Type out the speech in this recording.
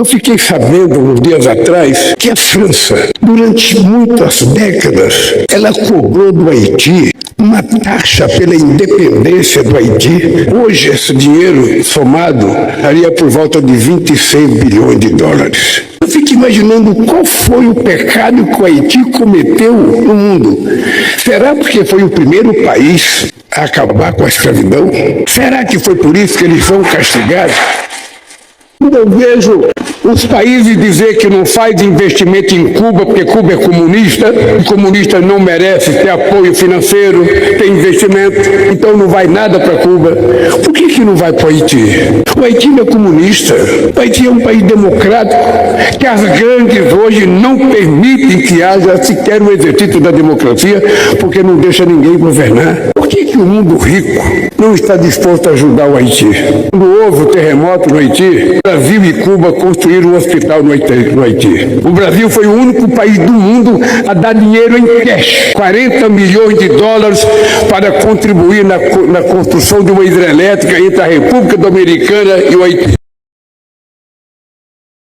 Eu fiquei sabendo, uns dias atrás, que a França, durante muitas décadas, ela cobrou do Haiti uma taxa pela independência do Haiti. Hoje, esse dinheiro somado estaria por volta de 26 bilhões de dólares. Eu fico imaginando qual foi o pecado que o Haiti cometeu no mundo. Será porque foi o primeiro país a acabar com a escravidão? Será que foi por isso que eles são castigados? Quando eu vejo os países dizer que não faz investimento em Cuba porque Cuba é comunista, o comunista não merece ter apoio financeiro, ter investimento, então não vai nada para Cuba. Por que não vai para o Haiti? O Haiti não é comunista, o Haiti é um país democrático, que as gangues hoje não permitem que haja sequer um exercício da democracia, porque não deixa ninguém governar. Por que o mundo rico não está disposto a ajudar o Haiti? Quando houve o terremoto no Haiti, Brasil e Cuba construíram um hospital no Haiti. O Brasil foi o único país do mundo a dar dinheiro em cash, 40 milhões de dólares para contribuir na construção de uma hidrelétrica entre a República Dominicana e o Haiti.